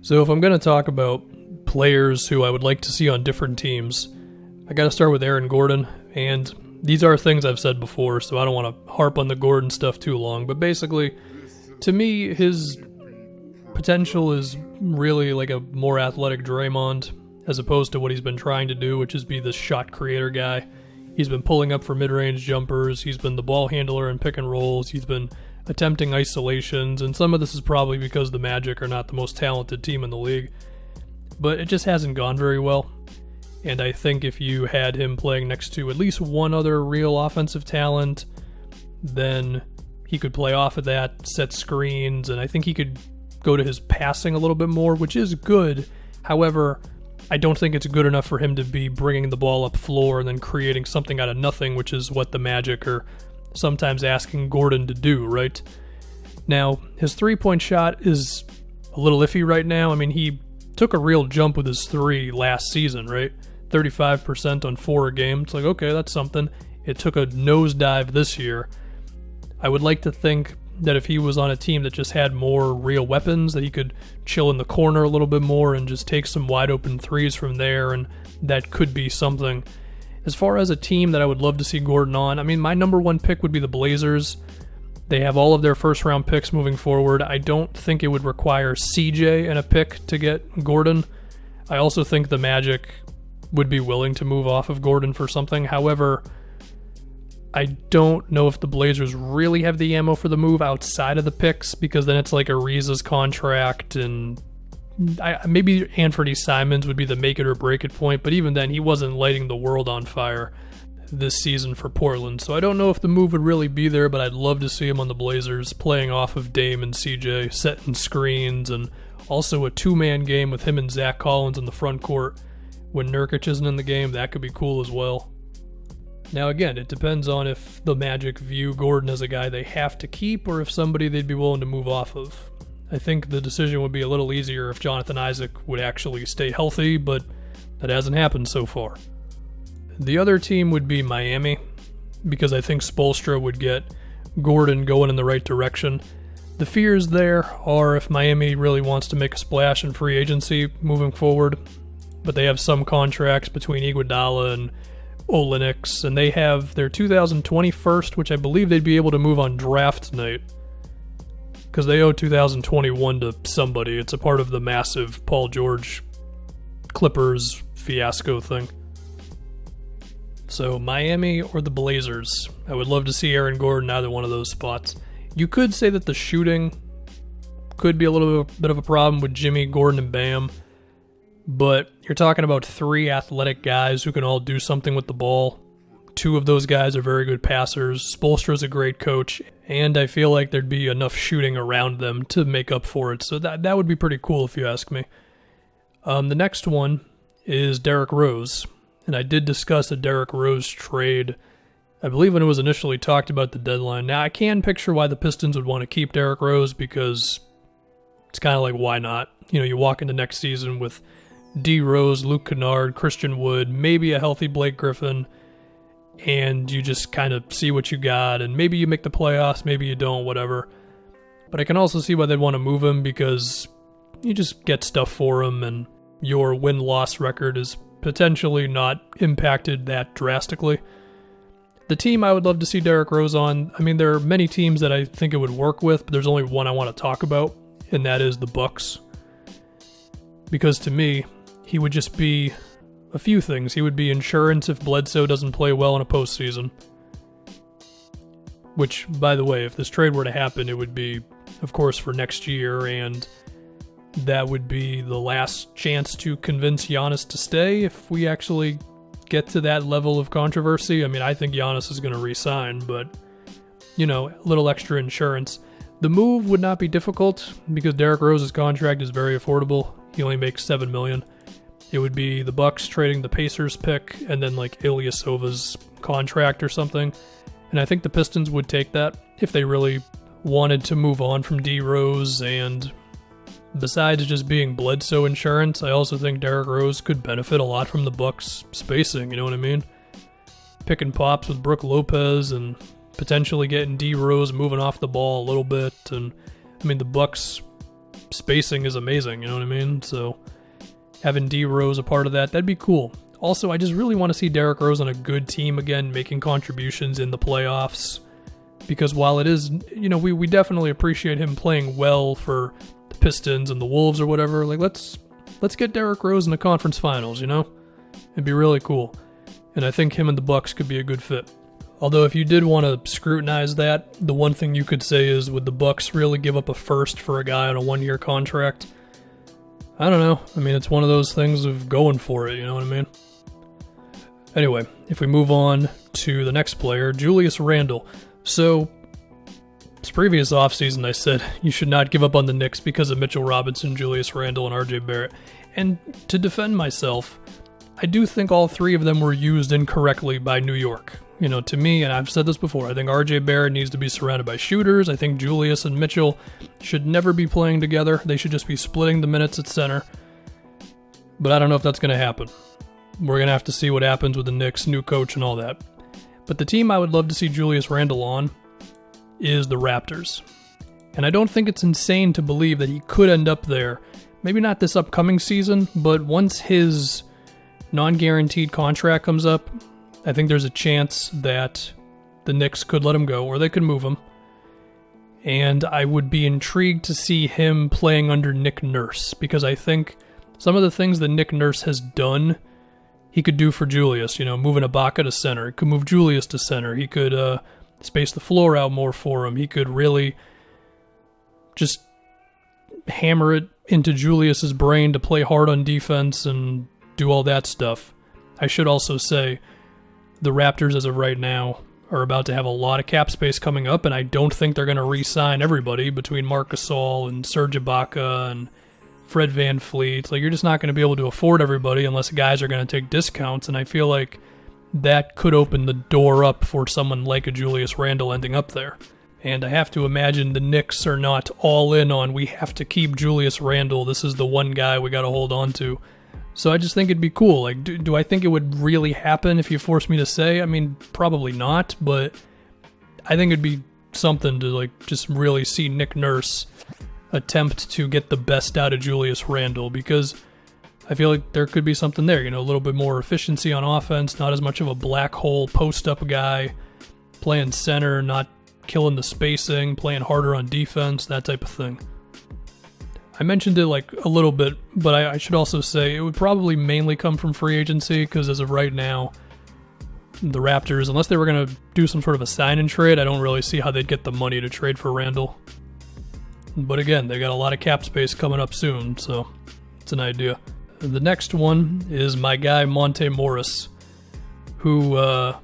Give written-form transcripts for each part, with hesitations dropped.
So if I'm going to talk about players who I would like to see on different teams, I got to start with Aaron Gordon, and these are things I've said before, so I don't want to harp on the Gordon stuff too long, but basically, to me, his potential is really like a more athletic Draymond, as opposed to what he's been trying to do, which is be the shot creator guy. He's been pulling up for mid-range jumpers, he's been the ball handler in pick and rolls, he's been attempting isolations, and some of this is probably because the Magic are not the most talented team in the league, but it just hasn't gone very well. And I think if you had him playing next to at least one other real offensive talent, then he could play off of that, set screens, and I think he could go to his passing a little bit more, which is good. However, I don't think it's good enough for him to be bringing the ball up floor and then creating something out of nothing, which is what the Magic are sometimes asking Gordon to do, right? Now, his three-point shot is a little iffy right now. I mean, he took a real jump with his three last season, right? 35% on 4 a game. It's like, okay, that's something. It took a nosedive this year. I would like to think that if he was on a team that just had more real weapons, that he could chill in the corner a little bit more and just take some wide open threes from there, and that could be something. As far as a team that I would love to see Gordon on, I mean, my number one pick would be the Blazers. They have all of their first round picks moving forward. I don't think it would require CJ and a pick to get Gordon. I also think the Magic would be willing to move off of Gordon for something. However, I don't know if the Blazers really have the ammo for the move outside of the picks, because then it's like Ariza's contract, and maybe Anthony Simons would be the make it or break it point, but even then he wasn't lighting the world on fire this season for Portland. So I don't know if the move would really be there, but I'd love to see him on the Blazers playing off of Dame and CJ, setting screens, and also a two-man game with him and Zach Collins in the front court. When Nurkic isn't in the game, that could be cool as well. Now again, it depends on if the Magic view Gordon as a guy they have to keep, or if somebody they'd be willing to move off of. I think the decision would be a little easier if Jonathan Isaac would actually stay healthy, but that hasn't happened so far. The other team would be Miami, because I think Spoelstra would get Gordon going in the right direction. The fears there are if Miami really wants to make a splash in free agency moving forward, but they have some contracts between Iguodala and Olynyk, and they have their 2020 first, which I believe they'd be able to move on draft night, because they owe 2021 to somebody. It's a part of the massive Paul George Clippers fiasco thing. So Miami or the Blazers. I would love to see Aaron Gordon either one of those spots. You could say that the shooting could be a little bit of a problem with Jimmy, Gordon, and Bam, but you're talking about 3 athletic guys who can all do something with the ball. 2 of those guys are very good passers. Spoelstra's a great coach, and I feel like there'd be enough shooting around them to make up for it. So that would be pretty cool if you ask me. The next one is Derrick Rose, and I did discuss a Derrick Rose trade, I believe, when it was initially talked about the deadline. Now, I can picture why the Pistons would want to keep Derrick Rose, because it's kind of like, why not? You know, you walk into next season with D. Rose, Luke Kennard, Christian Wood, maybe a healthy Blake Griffin, and you just kind of see what you got, and maybe you make the playoffs, maybe you don't, whatever. But I can also see why they'd want to move him, because you just get stuff for him, and your win-loss record is potentially not impacted that drastically. The team I would love to see Derrick Rose on, I mean, there are many teams that I think it would work with, but there's only one I want to talk about, and that is the Bucks. Because to me, he would just be a few things. He would be insurance if Bledsoe doesn't play well in a postseason. Which, by the way, if this trade were to happen, it would be, of course, for next year, and that would be the last chance to convince Giannis to stay if we actually get to that level of controversy. I mean, I think Giannis is going to re-sign, but, you know, a little extra insurance. The move would not be difficult, because Derrick Rose's contract is very affordable. He only makes $7 million. It would be the Bucks trading the Pacers pick and then like Ilyasova's contract or something. And I think the Pistons would take that if they really wanted to move on from D. Rose. And besides just being Bledsoe insurance, I also think Derrick Rose could benefit a lot from the Bucks spacing, you know what I mean? Picking pops with Brook Lopez and potentially getting D. Rose moving off the ball a little bit. And I mean, the Bucks spacing is amazing, you know what I mean? So having D Rose a part of that, that'd be cool. Also, I just really want to see Derrick Rose on a good team again, making contributions in the playoffs. Because while it is, you know, we definitely appreciate him playing well for the Pistons and the Wolves or whatever. Like, let's get Derrick Rose in the conference finals, you know? It'd be really cool. And I think him and the Bucks could be a good fit. Although if you did want to scrutinize that, the one thing you could say is, would the Bucks really give up a first for a guy on a 1-year contract? I don't know. I mean, it's one of those things of going for it, you know what I mean? Anyway, if we move on to the next player, Julius Randle. So, this previous offseason I said you should not give up on the Knicks because of Mitchell Robinson, Julius Randle, and RJ Barrett. And to defend myself, I do think all three of them were used incorrectly by New York. You know, to me, and I've said this before, I think RJ Barrett needs to be surrounded by shooters. I think Julius and Mitchell should never be playing together. They should just be splitting the minutes at center. But I don't know if that's going to happen. We're going to have to see what happens with the Knicks, new coach, and all that. But the team I would love to see Julius Randle on is the Raptors. And I don't think it's insane to believe that he could end up there. Maybe not this upcoming season, but once his non-guaranteed contract comes up, I think there's a chance that the Knicks could let him go, or they could move him. And I would be intrigued to see him playing under Nick Nurse, because I think some of the things that Nick Nurse has done, he could do for Julius. You know, moving Ibaka to center. He could move Julius to center. He could space the floor out more for him. He could really just hammer it into Julius's brain to play hard on defense and do all that stuff. I should also say the Raptors, as of right now, are about to have a lot of cap space coming up, and I don't think they're going to re-sign everybody between Marc Gasol and Serge Ibaka and Fred VanVleet. Like, you're just not going to be able to afford everybody unless guys are going to take discounts, and I feel like that could open the door up for someone like a Julius Randle ending up there. And I have to imagine the Knicks are not all in on, we have to keep Julius Randle, this is the one guy we got to hold on to. So I just think it'd be cool. Like, do I think it would really happen if you force me to say? I mean, probably not, but I think it'd be something to, like, just really see Nick Nurse attempt to get the best out of Julius Randle, because I feel like there could be something there, you know, a little bit more efficiency on offense, not as much of a black hole post-up guy, playing center, not killing the spacing, playing harder on defense, that type of thing. I mentioned it like a little bit, but I should also say it would probably mainly come from free agency, because as of right now, the Raptors, unless they were going to do some sort of a sign and trade, I don't really see how they'd get the money to trade for Randle. But again, they got a lot of cap space coming up soon, so it's an idea. The next one is my guy Monte Morris, who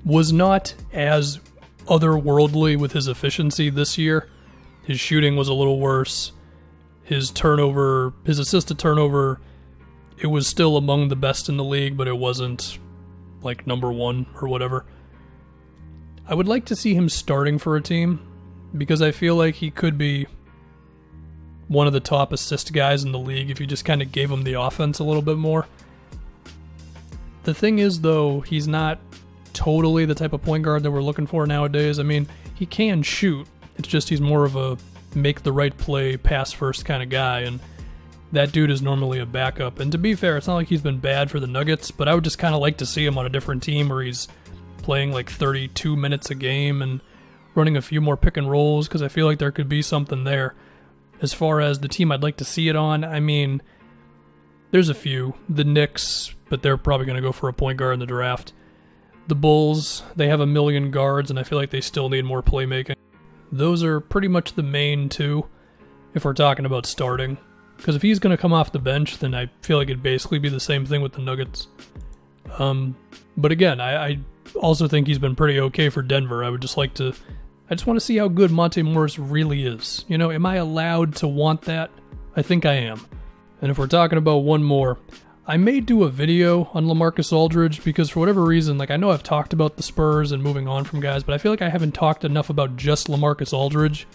was not as otherworldly with his efficiency this year. His shooting was a little worse. His assist to turnover, it was still among the best in the league, but it wasn't like number one or whatever. I would like to see him starting for a team, because I feel like he could be one of the top assist guys in the league if you just kind of gave him the offense a little bit more. The thing is, though, he's not totally the type of point guard that we're looking for nowadays. I mean, he can shoot. It's just he's more of a make the right play, pass first kind of guy, and that dude is normally a backup. And to be fair, it's not like he's been bad for the Nuggets, but I would just kind of like to see him on a different team where he's playing like 32 minutes a game and running a few more pick and rolls, because I feel like there could be something there. As far as the team I'd like to see it on, I mean, there's a few. The Knicks, but they're probably going to go for a point guard in the draft. The Bulls, they have a million guards, and I feel like they still need more playmaking. Those are pretty much the main two, if we're talking about starting. Because if he's going to come off the bench, then I feel like it'd basically be the same thing with the Nuggets. But again, I also think he's been pretty okay for Denver. I just want to see how good Monte Morris really is. You know, am I allowed to want that? I think I am. And if we're talking about one more, I may do a video on LaMarcus Aldridge, because for whatever reason, like, I know I've talked about the Spurs and moving on from guys, but I feel like I haven't talked enough about just LaMarcus Aldridge.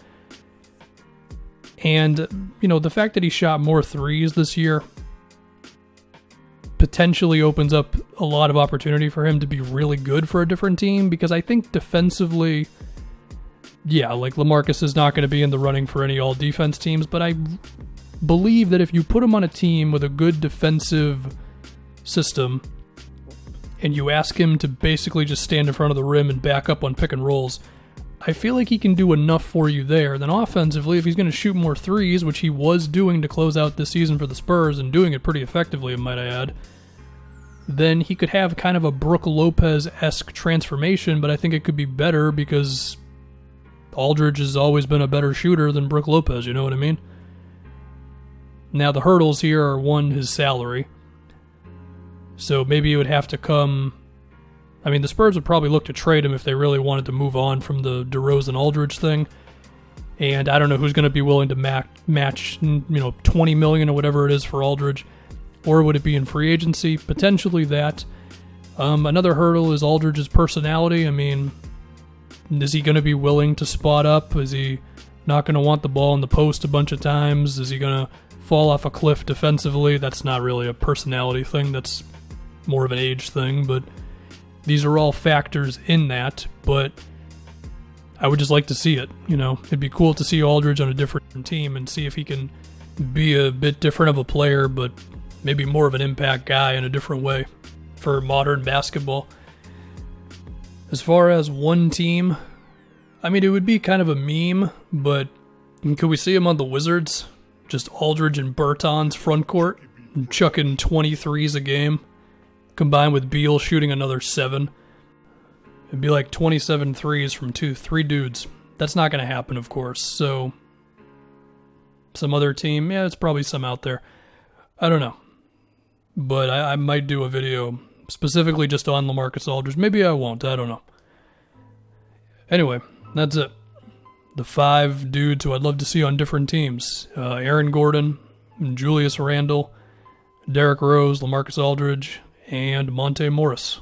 And, you know, the fact that he shot more threes this year potentially opens up a lot of opportunity for him to be really good for a different team, because I think defensively yeah, like LaMarcus is not going to be in the running for any all-defense teams, but I believe that if you put him on a team with a good defensive system and you ask him to basically just stand in front of the rim and back up on pick and rolls, I feel like he can do enough for you there. Then offensively, if he's going to shoot more threes, which he was doing to close out this season for the Spurs and doing it pretty effectively, might I add, then he could have kind of a Brook Lopez-esque transformation, but I think it could be better because Aldridge has always been a better shooter than Brook Lopez, you know what I mean? Now, the hurdles here are, one, his salary. So maybe it would have to come... I mean, the Spurs would probably look to trade him if they really wanted to move on from the DeRozan-Aldridge thing. And I don't know who's going to be willing to match, $20 million or whatever it is for Aldridge. Or would it be in free agency? Potentially that. Another hurdle is Aldridge's personality. I mean, is he going to be willing to spot up? Is he not going to want the ball in the post a bunch of times? Is he going to fall off a cliff defensively? That's not really a personality thing. That's more of an age thing, but these are all factors in that, but I would just like to see it. It'd be cool to see Aldridge on a different team and see if he can be a bit different of a player, but maybe more of an impact guy in a different way for modern basketball. As far as one team, I mean, it would be kind of a meme, but could we see him on the Wizards? Just Aldridge and Bertans front court, chucking 23s a game, combined with Beal shooting another 7. It'd be like 27 threes from three dudes. That's not going to happen, of course. So, some other team, yeah, it's probably some out there. I don't know. But I might do a video specifically just on LaMarcus Aldridge. Maybe I won't. I don't know. Anyway, that's it. The 5 dudes who I'd love to see on different teams. Aaron Gordon, Julius Randle, Derrick Rose, LaMarcus Aldridge, and Monte Morris.